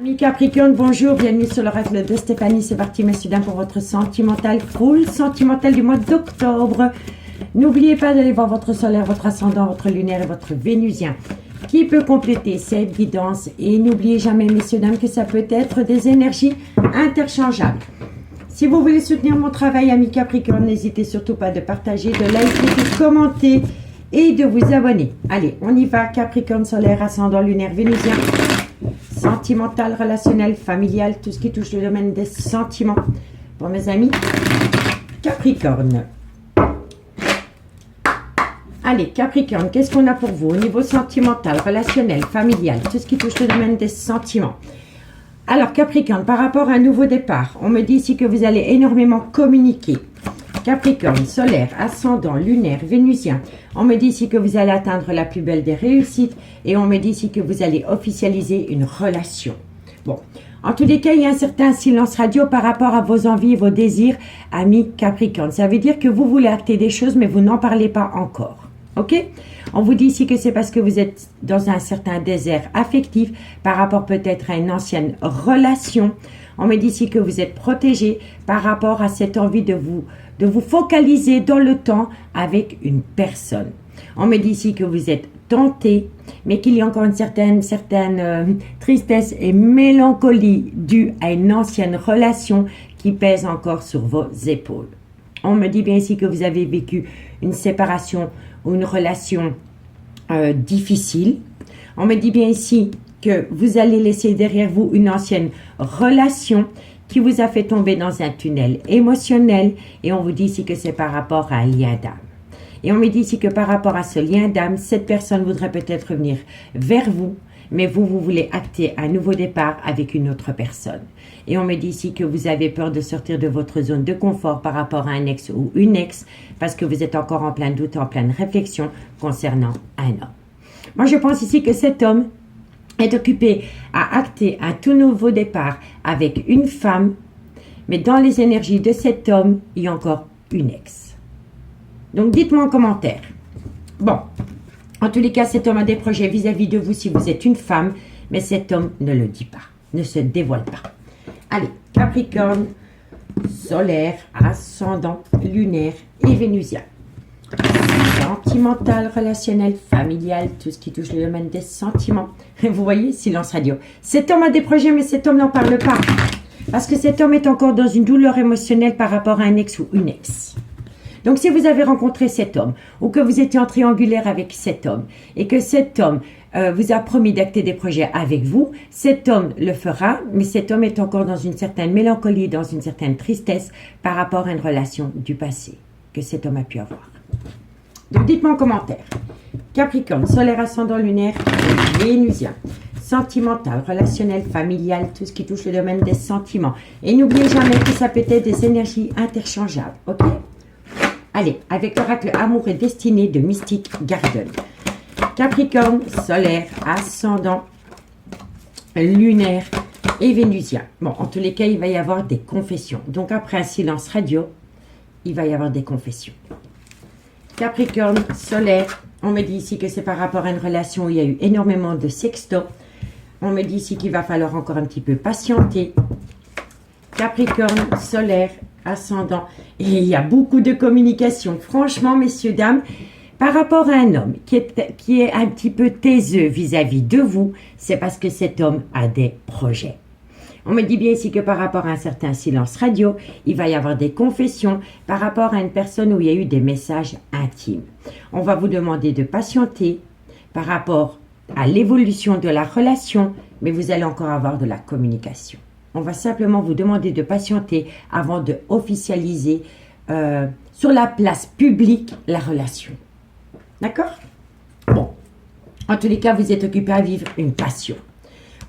Amis Capricorne, bonjour, bienvenue sur l'oracle de Stéphanie. C'est parti, messieurs, dames, pour votre sentimental, full sentimental du mois d'octobre. N'oubliez pas d'aller voir votre solaire, votre ascendant, votre lunaire et votre vénusien qui peut compléter cette guidance. Et n'oubliez jamais, messieurs, dames, que ça peut être des énergies interchangeables. Si vous voulez soutenir mon travail, amis Capricorne, n'hésitez surtout pas de partager, de liker, de commenter et de vous abonner. Allez, on y va. Capricorne, solaire, ascendant, lunaire, vénusien. Sentimental, relationnel, familial, tout ce qui touche le domaine des sentiments. Pour mes amis Capricorne. Allez, Capricorne, qu'est-ce qu'on a pour vous au niveau sentimental, relationnel, familial, tout ce qui touche le domaine des sentiments? Alors, Capricorne, par rapport à un nouveau départ, on me dit ici que vous allez énormément communiquer. Capricorne, solaire, ascendant, lunaire, vénusien. On me dit ici que vous allez atteindre la plus belle des réussites et on me dit ici que vous allez officialiser une relation. Bon, en tous les cas, il y a un certain silence radio par rapport à vos envies et vos désirs, amis Capricorne. Ça veut dire que vous voulez acter des choses, mais vous n'en parlez pas encore. Ok? On vous dit ici que c'est parce que vous êtes dans un certain désert affectif par rapport peut-être à une ancienne relation. On me dit ici que vous êtes protégé par rapport à cette envie de vous focaliser dans le temps avec une personne. On me dit ici que vous êtes tenté, mais qu'il y a encore une certaine tristesse et mélancolie due à une ancienne relation qui pèse encore sur vos épaules. On me dit bien ici que vous avez vécu une séparation ou une relation difficile. On me dit bien ici que vous allez laisser derrière vous une ancienne relation qui vous a fait tomber dans un tunnel émotionnel et on vous dit ici que c'est par rapport à un lien d'âme. Et on me dit ici que par rapport à ce lien d'âme, cette personne voudrait peut-être venir vers vous, mais vous voulez acter un nouveau départ avec une autre personne. Et on me dit ici que vous avez peur de sortir de votre zone de confort par rapport à un ex ou une ex parce que vous êtes encore en plein doute, en pleine réflexion concernant un homme. Moi, je pense ici que cet homme est occupé à acter un tout nouveau départ avec une femme, mais dans les énergies de cet homme, il y a encore une ex. Donc, dites-moi en commentaire. Bon, en tous les cas, cet homme a des projets vis-à-vis de vous si vous êtes une femme, mais cet homme ne le dit pas, ne se dévoile pas. Allez, Capricorne, solaire, ascendant, lunaire et vénusien. Sentimental, relationnel, familial, tout ce qui touche le domaine des sentiments. Vous voyez, silence radio. Cet homme a des projets, mais cet homme n'en parle pas. Parce que cet homme est encore dans une douleur émotionnelle par rapport à un ex ou une ex. Donc, si vous avez rencontré cet homme ou que vous étiez en triangulaire avec cet homme et que cet homme vous a promis d'acter des projets avec vous, cet homme le fera, mais cet homme est encore dans une certaine mélancolie, dans une certaine tristesse par rapport à une relation du passé que cet homme a pu avoir. Donc, dites-moi en commentaire. Capricorne, solaire, ascendant, lunaire, vénusien. Sentimental, relationnel, familial, tout ce qui touche le domaine des sentiments. Et n'oubliez jamais que ça peut être des énergies interchangeables, ok? Allez, avec l'oracle Amour et Destinée de Mystique Garden. Capricorne, solaire, ascendant, lunaire et vénusien. Bon, en tous les cas, il va y avoir des confessions. Donc, après un silence radio, il va y avoir des confessions. Capricorne, solaire, on me dit ici que c'est par rapport à une relation où il y a eu énormément de sexto. On me dit ici qu'il va falloir encore un petit peu patienter. Capricorne, solaire, ascendant, et il y a beaucoup de communication. Franchement, messieurs, dames, par rapport à un homme qui est un petit peu taiseux vis-à-vis de vous, c'est parce que cet homme a des projets. On me dit bien ici que par rapport à un certain silence radio, il va y avoir des confessions par rapport à une personne où il y a eu des messages intimes. On va vous demander de patienter par rapport à l'évolution de la relation, mais vous allez encore avoir de la communication. On va simplement vous demander de patienter avant de officialiser sur la place publique la relation. D'accord? Bon, en tous les cas, vous êtes occupé à vivre une passion.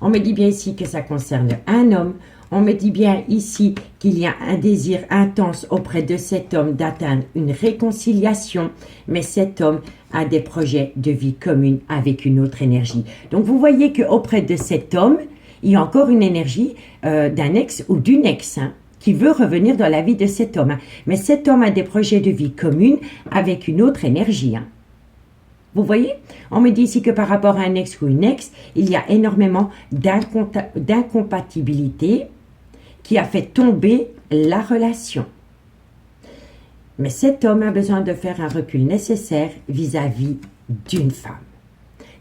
On me dit bien ici que ça concerne un homme. On me dit bien ici qu'il y a un désir intense auprès de cet homme d'atteindre une réconciliation, mais cet homme a des projets de vie commune avec une autre énergie. Donc, vous voyez qu'auprès de cet homme, il y a encore une énergie d'un ex ou d'une ex qui veut revenir dans la vie de cet homme. Mais cet homme a des projets de vie commune avec une autre énergie. Vous voyez? On me dit ici que par rapport à un ex ou une ex, il y a énormément d'incompatibilité qui a fait tomber la relation. Mais cet homme a besoin de faire un recul nécessaire vis-à-vis d'une femme,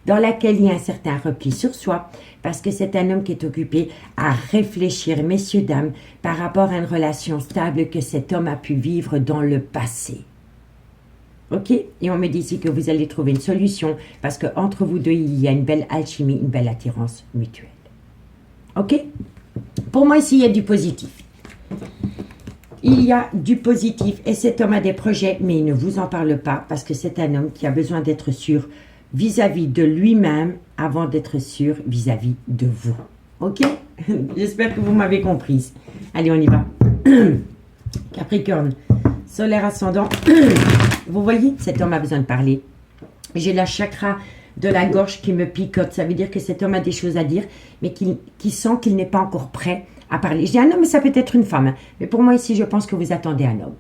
dans laquelle il y a un certain repli sur soi, parce que c'est un homme qui est occupé à réfléchir, messieurs, dames, par rapport à une relation stable que cet homme a pu vivre dans le passé. Ok? Et on me dit ici que vous allez trouver une solution, parce qu'entre vous deux, il y a une belle alchimie, une belle attirance mutuelle. Ok? Pour moi, ici, il y a du positif. Il y a du positif, et cet homme a des projets, mais il ne vous en parle pas, parce que c'est un homme qui a besoin d'être sûr vis-à-vis de lui-même avant d'être sûr vis-à-vis de vous. Ok? J'espère que vous m'avez comprise. Allez, on y va. Capricorne, solaire ascendant. Vous voyez, cet homme a besoin de parler. J'ai la chakra de la gorge qui me picote. Ça veut dire que cet homme a des choses à dire, mais qui sent qu'il n'est pas encore prêt à parler. Je dis un homme, mais ça peut être une femme. Mais pour moi, ici, je pense que vous attendez un homme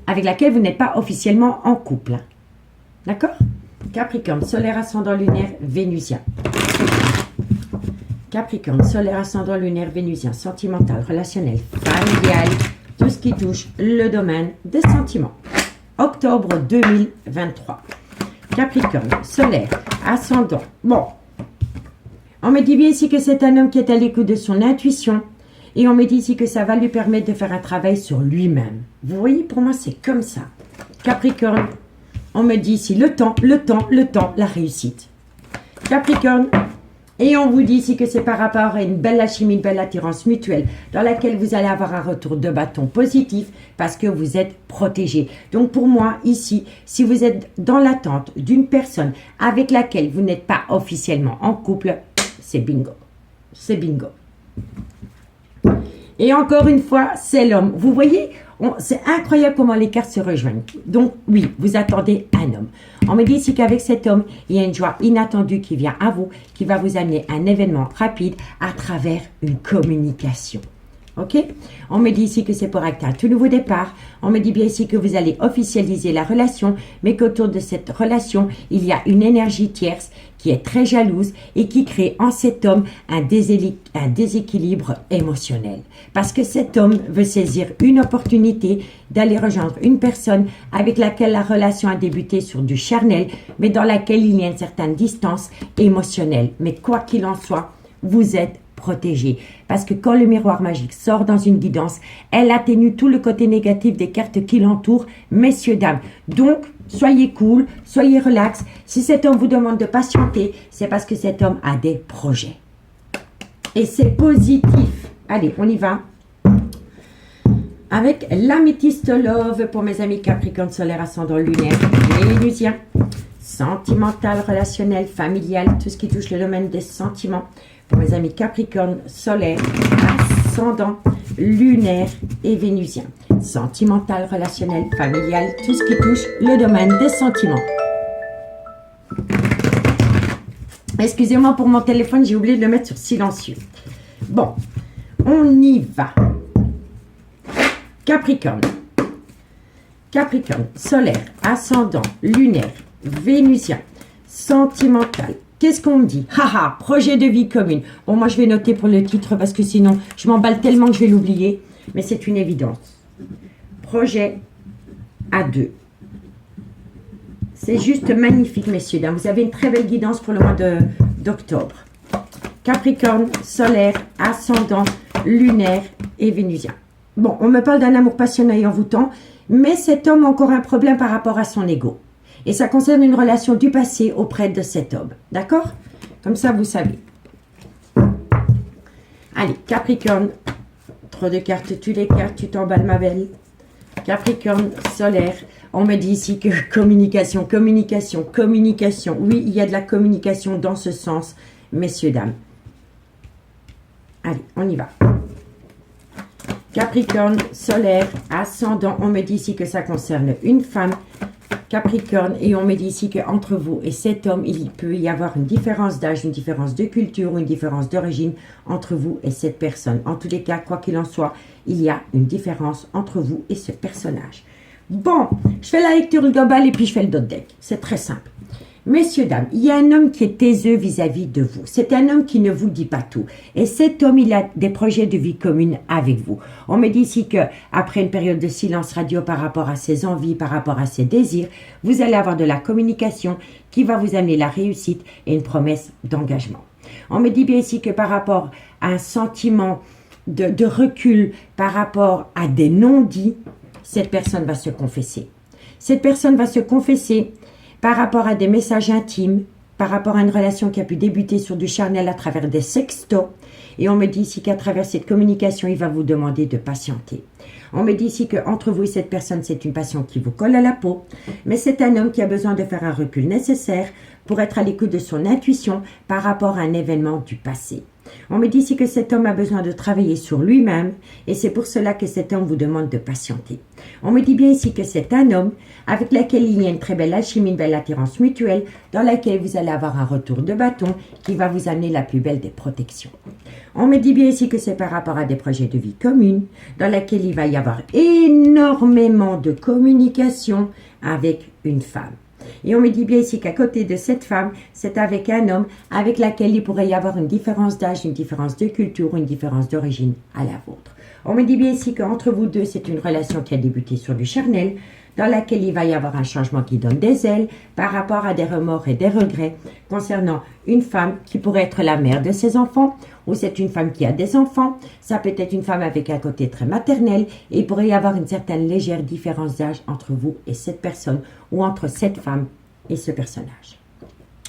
avec laquelle vous n'êtes pas officiellement en couple. D'accord? Capricorne, solaire ascendant lunaire vénusien. Capricorne, solaire ascendant lunaire vénusien, sentimental, relationnel, familial, tout ce qui touche le domaine des sentiments. Octobre 2023. Capricorne, solaire, ascendant. Bon, on me dit bien ici que c'est un homme qui est à l'écoute de son intuition. Et on me dit ici que ça va lui permettre de faire un travail sur lui-même. Vous voyez, pour moi, c'est comme ça. Capricorne, on me dit ici le temps, la réussite. Capricorne, et on vous dit ici que c'est par rapport à une belle alchimie, une belle attirance mutuelle dans laquelle vous allez avoir un retour de bâton positif parce que vous êtes protégé. Donc pour moi, ici, si vous êtes dans l'attente d'une personne avec laquelle vous n'êtes pas officiellement en couple, c'est bingo. C'est bingo. Et encore une fois, c'est l'homme. Vous voyez, c'est incroyable comment les cartes se rejoignent. Donc, oui, vous attendez un homme. On me dit ici qu'avec cet homme, il y a une joie inattendue qui vient à vous, qui va vous amener un événement rapide à travers une communication. Ok? On me dit ici que c'est pour acter un tout nouveau départ. On me dit bien ici que vous allez officialiser la relation, mais qu'autour de cette relation, il y a une énergie tierce qui est très jalouse et qui crée en cet homme un déséquilibre émotionnel. Parce que cet homme veut saisir une opportunité d'aller rejoindre une personne avec laquelle la relation a débuté sur du charnel, mais dans laquelle il y a une certaine distance émotionnelle. Mais quoi qu'il en soit, vous êtes protégé. Parce que quand le miroir magique sort dans une guidance, elle atténue tout le côté négatif des cartes qui l'entourent, messieurs, dames. Donc, soyez cool, soyez relax. Si cet homme vous demande de patienter, c'est parce que cet homme a des projets. Et c'est positif. Allez, on y va. Avec l'améthyste love pour mes amis Capricorne, solaire, ascendant, lunaire, vénusien, sentimental, relationnel, familial, tout ce qui touche le domaine des sentiments. Pour mes amis Capricorne, solaire, ascendant, lunaire et vénusien. Sentimental, relationnel, familial, tout ce qui touche le domaine des sentiments. Excusez-moi pour mon téléphone, j'ai oublié de le mettre sur silencieux. Bon, on y va. Capricorne. Capricorne, solaire, ascendant, lunaire, vénusien, sentimental. Qu'est-ce qu'on me dit? Haha, projet de vie commune. Bon, moi, je vais noter pour le titre parce que sinon, je m'emballe tellement que je vais l'oublier. Mais c'est une évidence. Projet à deux. C'est juste magnifique, messieurs, dames. Vous avez une très belle guidance pour le mois d'octobre. Capricorne, solaire, ascendant, lunaire et vénusien. Bon, on me parle d'un amour passionné et envoûtant, mais cet homme a encore un problème par rapport à son ego. Et ça concerne une relation du passé auprès de cet homme. D'accord? Comme ça, vous savez. Allez, Capricorne. Trop de cartes, tu les cartes, tu t'emballes, ma belle. Capricorne, solaire. On me dit ici que communication. Oui, il y a de la communication dans ce sens, messieurs, dames. Allez, on y va. Capricorne, solaire, ascendant. On me dit ici que ça concerne une femme. Capricorne, et on me dit ici qu'entre vous et cet homme, il peut y avoir une différence d'âge, une différence de culture ou une différence d'origine entre vous et cette personne. En tous les cas, quoi qu'il en soit, il y a une différence entre vous et ce personnage. Bon, je fais la lecture globale et puis je fais le dot deck. C'est très simple. Messieurs, dames, il y a un homme qui est taiseux vis-à-vis de vous. C'est un homme qui ne vous dit pas tout. Et cet homme, il a des projets de vie commune avec vous. On me dit ici qu'après une période de silence radio par rapport à ses envies, par rapport à ses désirs, vous allez avoir de la communication qui va vous amener la réussite et une promesse d'engagement. On me dit bien ici que par rapport à un sentiment de recul, par rapport à des non-dits, cette personne va se confesser. Cette personne va se confesser par rapport à des messages intimes, par rapport à une relation qui a pu débuter sur du charnel à travers des sextos. Et on me dit ici qu'à travers cette communication, il va vous demander de patienter. On me dit ici qu'entre vous et cette personne, c'est une passion qui vous colle à la peau. Mais c'est un homme qui a besoin de faire un recul nécessaire pour être à l'écoute de son intuition par rapport à un événement du passé. On me dit ici que cet homme a besoin de travailler sur lui-même et c'est pour cela que cet homme vous demande de patienter. On me dit bien ici que c'est un homme avec lequel il y a une très belle alchimie, une belle attirance mutuelle dans laquelle vous allez avoir un retour de bâton qui va vous amener la plus belle des protections. On me dit bien ici que c'est par rapport à des projets de vie commune dans laquelle il va y avoir énormément de communication avec une femme. Et on me dit bien ici qu'à côté de cette femme, c'est avec un homme avec lequel il pourrait y avoir une différence d'âge, une différence de culture, une différence d'origine à la vôtre. On me dit bien ici qu'entre vous deux, c'est une relation qui a débuté sur du charnel, dans laquelle il va y avoir un changement qui donne des ailes par rapport à des remords et des regrets concernant une femme qui pourrait être la mère de ses enfants ou c'est une femme qui a des enfants. Ça peut être une femme avec un côté très maternel et il pourrait y avoir une certaine légère différence d'âge entre vous et cette personne ou entre cette femme et ce personnage.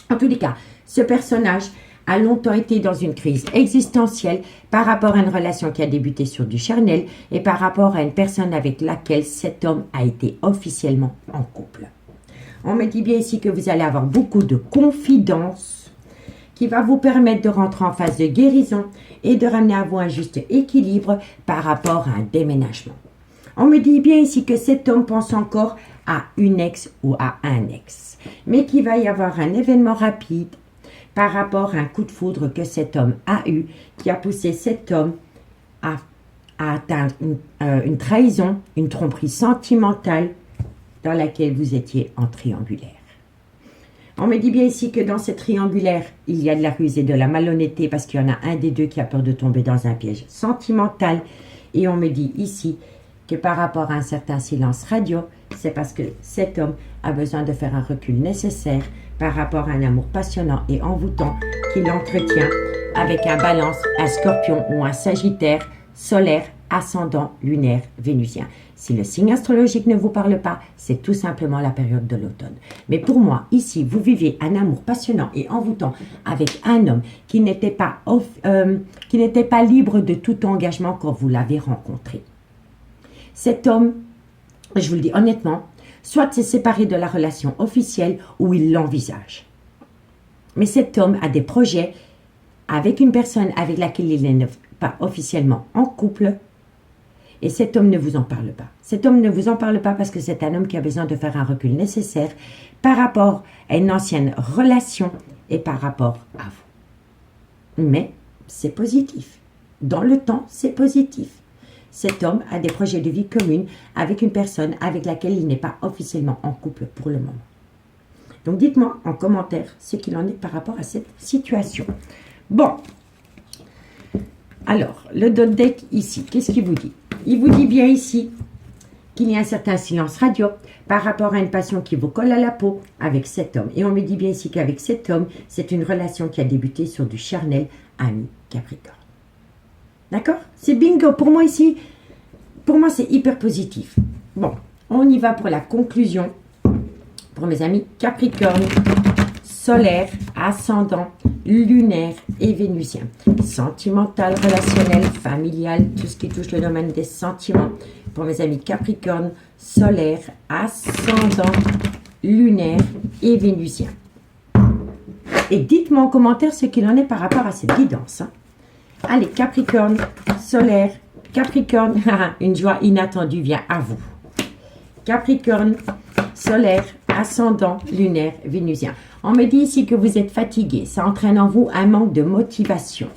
En tous les cas, ce personnage a longtemps été dans une crise existentielle par rapport à une relation qui a débuté sur du charnel et par rapport à une personne avec laquelle cet homme a été officiellement en couple. On me dit bien ici que vous allez avoir beaucoup de confidences qui va vous permettre de rentrer en phase de guérison et de ramener à vous un juste équilibre par rapport à un déménagement. On me dit bien ici que cet homme pense encore à une ex ou à un ex, mais qu'il va y avoir un événement rapide par rapport à un coup de foudre que cet homme a eu, qui a poussé cet homme à atteindre une trahison, une tromperie sentimentale dans laquelle vous étiez en triangulaire. On me dit bien ici que dans cette triangulaire, il y a de la ruse et de la malhonnêteté parce qu'il y en a un des deux qui a peur de tomber dans un piège sentimental. Et on me dit ici que par rapport à un certain silence radio, c'est parce que cet homme a besoin de faire un recul nécessaire par rapport à un amour passionnant et envoûtant qu'il entretient avec un balance, un scorpion ou un sagittaire solaire, ascendant, lunaire, vénusien. Si le signe astrologique ne vous parle pas, c'est tout simplement la période de l'automne. Mais pour moi, ici, vous vivez un amour passionnant et envoûtant avec un homme qui n'était pas libre de tout engagement quand vous l'avez rencontré. Cet homme, je vous le dis honnêtement, soit s'est séparé de la relation officielle ou il l'envisage. Mais cet homme a des projets avec une personne avec laquelle il n'est pas officiellement en couple et cet homme ne vous en parle pas. Cet homme ne vous en parle pas parce que c'est un homme qui a besoin de faire un recul nécessaire par rapport à une ancienne relation et par rapport à vous. Mais c'est positif. Dans le temps, c'est positif. Cet homme a des projets de vie commune avec une personne avec laquelle il n'est pas officiellement en couple pour le moment. Donc dites-moi en commentaire ce qu'il en est par rapport à cette situation. Bon, alors le dot deck ici, qu'est-ce qu'il vous dit? Il vous dit bien ici qu'il y a un certain silence radio par rapport à une passion qui vous colle à la peau avec cet homme. Et on me dit bien ici qu'avec cet homme, c'est une relation qui a débuté sur du charnel ami Capricorne. D'accord? C'est bingo. Pour moi ici, c'est hyper positif. Bon, on y va pour la conclusion. Pour mes amis Capricorne, solaire, ascendant, lunaire et vénusien. Sentimental, relationnel, familial, tout ce qui touche le domaine des sentiments. Pour mes amis Capricorne, solaire, ascendant, lunaire et vénusien. Et dites-moi en commentaire ce qu'il en est par rapport à cette guidance. Allez, Capricorne, solaire, Capricorne, une joie inattendue vient à vous. Capricorne, solaire, ascendant, lunaire, vénusien. On me dit ici que vous êtes fatigué. Ça entraîne en vous un manque de motivation.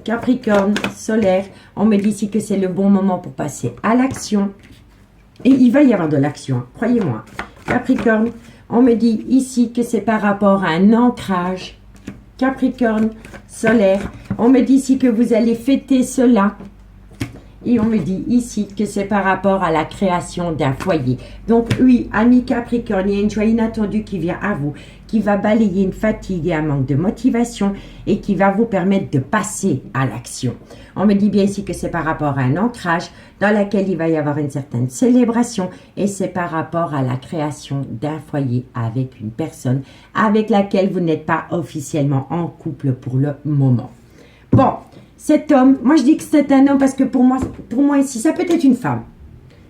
Capricorne, solaire. On me dit ici que c'est le bon moment pour passer à l'action. Et il va y avoir de l'action, croyez-moi. Capricorne, on me dit ici que c'est par rapport à un ancrage. Capricorne solaire, on me dit ici que vous allez fêter cela. Et on me dit ici que c'est par rapport à la création d'un foyer. Donc oui, ami Capricorne, il y a une joie inattendue qui vient à vous, qui va balayer une fatigue et un manque de motivation et qui va vous permettre de passer à l'action. On me dit bien ici que c'est par rapport à un ancrage dans lequel il va y avoir une certaine célébration et c'est par rapport à la création d'un foyer avec une personne avec laquelle vous n'êtes pas officiellement en couple pour le moment. Bon. Cet homme, moi je dis que c'est un homme parce que pour moi ici, ça peut être une femme.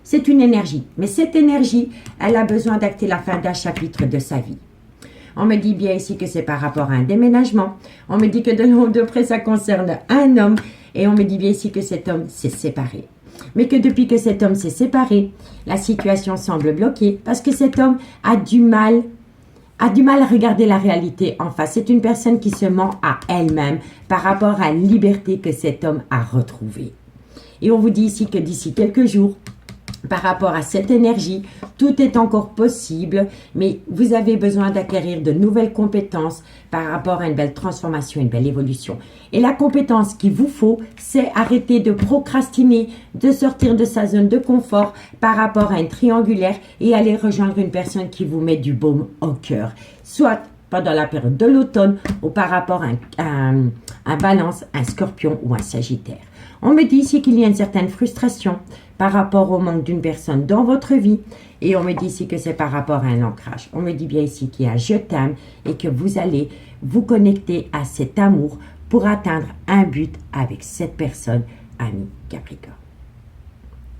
C'est une énergie. Mais cette énergie, elle a besoin d'acter la fin d'un chapitre de sa vie. On me dit bien ici que c'est par rapport à un déménagement. On me dit que de loin de près, ça concerne un homme. Et on me dit bien ici que cet homme s'est séparé. Mais que depuis que cet homme s'est séparé, la situation semble bloquée parce que cet homme a du mal à regarder la réalité en face. C'est une personne qui se ment à elle-même par rapport à la liberté que cet homme a retrouvée. Et on vous dit ici que d'ici quelques jours, par rapport à cette énergie, tout est encore possible, mais vous avez besoin d'acquérir de nouvelles compétences par rapport à une belle transformation, une belle évolution. Et la compétence qu'il vous faut, c'est arrêter de procrastiner, de sortir de sa zone de confort par rapport à une triangulaire et aller rejoindre une personne qui vous met du baume au cœur. Soit pendant la période de l'automne ou par rapport à un Balance, un Scorpion ou un Sagittaire. On me dit ici qu'il y a une certaine frustration par rapport au manque d'une personne dans votre vie. Et on me dit ici que c'est par rapport à un ancrage. On me dit bien ici qu'il y a un je t'aime et que vous allez vous connecter à cet amour pour atteindre un but avec cette personne, ami Capricorne.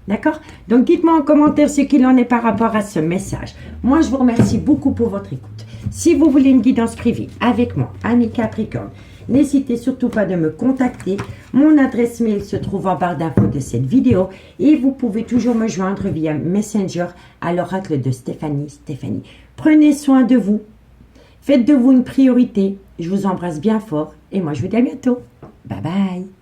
D'accord? Donc, dites-moi en commentaire ce qu'il en est par rapport à ce message. Moi, je vous remercie beaucoup pour votre écoute. Si vous voulez une guidance privée avec moi, ami Capricorne, n'hésitez surtout pas de me contacter. Mon adresse mail se trouve en barre d'infos de cette vidéo et vous pouvez toujours me joindre via Messenger à l'oracle de Stéphanie. Prenez soin de vous. Faites de vous une priorité. Je vous embrasse bien fort et moi je vous dis à bientôt. Bye bye.